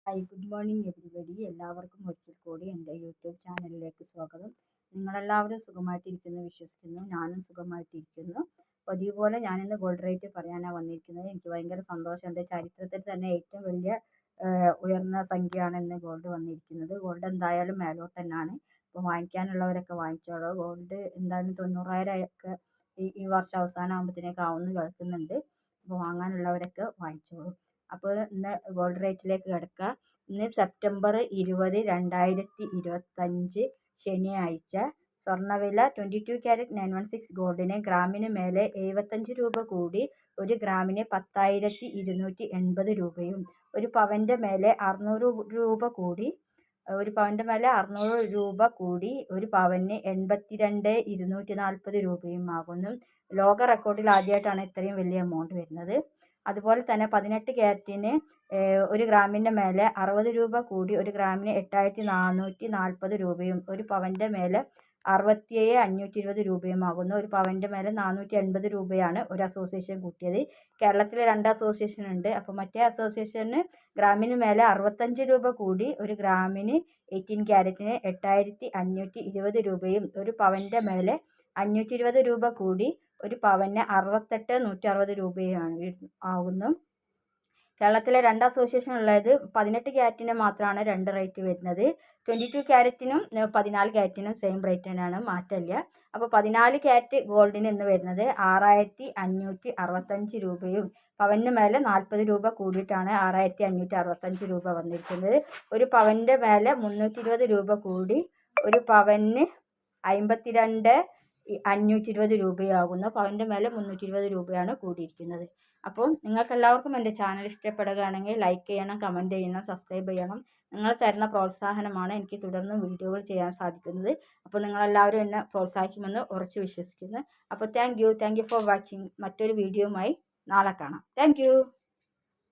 Hi, good morning everybody. എല്ലാവർക്കും ഒരിക്കൽ കൂടി എൻ്റെ യൂട്യൂബ് ചാനലിലേക്ക് സ്വാഗതം. നിങ്ങളെല്ലാവരും സുഖമായിട്ടിരിക്കുന്നു വിശ്വസിക്കുന്നു. ഞാനും സുഖമായിട്ടിരിക്കുന്നു. പതിവ് പോലെ ഞാനിന്ന് ഗോൾഡ് റേറ്റ് പറയാനാണ് വന്നിരിക്കുന്നത്. എനിക്ക് ഭയങ്കര സന്തോഷമുണ്ട്. ചരിത്രത്തിൽ തന്നെ ഏറ്റവും വലിയ ഉയർന്ന സംഖ്യയാണ് ഇന്ന് ഗോൾഡ് വന്നിരിക്കുന്നത്. ഗോൾഡ് എന്തായാലും മേലോട്ട് തന്നെയാണ്. അപ്പോൾ വാങ്ങിക്കാനുള്ളവരൊക്കെ വാങ്ങിച്ചോളൂ. ഗോൾഡ് എന്തായാലും 90,000 ഒക്കെ ഈ വർഷം അവസാനം ആകുമ്പോഴത്തേക്ക് ആവുമെന്ന് കേൾക്കുന്നുണ്ട്. അപ്പോൾ വാങ്ങാനുള്ളവരൊക്കെ വാങ്ങിച്ചോളൂ. അപ്പോൾ ഇന്ന് ഗോൾഡ് റേറ്റിലേക്ക് കിടക്കുക. ഇന്ന് സെപ്റ്റംബർ 20, 2025 ശനിയാഴ്ച. സ്വർണ്ണവില 22 ക്യാരറ്റ് 916 ഗോൾഡിന് ഗ്രാമിന് മേലെ 75 രൂപ കൂടി 1 ഗ്രാമിന് 10,280 രൂപയും, ഒരു പവൻ്റെ മേലെ 600 രൂപ കൂടി 1 പവന് 82,240 രൂപയും ആകുന്നു. ലോക റെക്കോർഡിൽ ആദ്യമായിട്ടാണ് ഇത്രയും വലിയ എമൗണ്ട് വരുന്നത്. അതുപോലെ തന്നെ 18 ക്യാരറ്റിന് 1 ഗ്രാമിൻ്റെ മേലെ 60 രൂപ കൂടി 1 ഗ്രാമിന് 8,440 രൂപയും, ഒരു പവൻ്റെ മേലെ 67,520 രൂപയുമാകുന്നു. ഒരു പവൻ്റെ മേലെ 480 രൂപയാണ് ഒരു അസോസിയേഷൻ കൂട്ടിയത്. കേരളത്തിലെ 2 അസോസിയേഷൻ ഉണ്ട്. അപ്പോൾ മറ്റേ അസോസിയേഷന് ഗ്രാമിന് മേലെ 65 രൂപ കൂടി 1 ഗ്രാമിന് 18 ക്യാരറ്റിന് 8,520 രൂപയും, ഒരു പവൻ്റെ മേലെ 520 രൂപ കൂടി 1 പവന് 68,160 രൂപയാണ് ആകുന്നു. കേരളത്തിലെ 2 അസോസിയേഷൻ ഉള്ളത് 18 ക്യാരറ്റിന് മാത്രമാണ് 2 റേറ്റ് വരുന്നത്. 22 ക്യാരറ്റിനും 14 ക്യാരറ്റിനും സെയിം റേറ്റ് തന്നെയാണ്, മാറ്റമില്ല. അപ്പോൾ 14 ക്യാരറ്റ് ഗോൾഡിന് ഇന്ന് വരുന്നത് 6,565 രൂപയും, പവന് മേലെ 40 രൂപ കൂടിയിട്ടാണ് 6,565 രൂപ വന്നിരിക്കുന്നത്. ഒരു പവൻ്റെ മേലെ 320 രൂപ കൂടി 1 പവന് 52,520 രൂപയാകുന്നു. പവൻ്റെ മേലെ 320 രൂപയാണ് കൂടിയിരിക്കുന്നത്. അപ്പോൾ നിങ്ങൾക്കെല്ലാവർക്കും എൻ്റെ ചാനൽ ഇഷ്ടപ്പെടുകയാണെങ്കിൽ ലൈക്ക് ചെയ്യണം, കമൻറ്റ് ചെയ്യണം, സബ്സ്ക്രൈബ് ചെയ്യണം. നിങ്ങൾ തരുന്ന പ്രോത്സാഹനമാണ് എനിക്ക് തുടർന്ന് വീഡിയോകൾ ചെയ്യാൻ സാധിക്കുന്നത്. അപ്പോൾ നിങ്ങളെല്ലാവരും എന്നെ പ്രോത്സാഹിക്കുമെന്ന് ഉറച്ചു വിശ്വസിക്കുന്നു. അപ്പോൾ താങ്ക് യു ഫോർ വാച്ചിങ്. മറ്റൊരു വീഡിയോയുമായി നാളെ കാണാം. താങ്ക്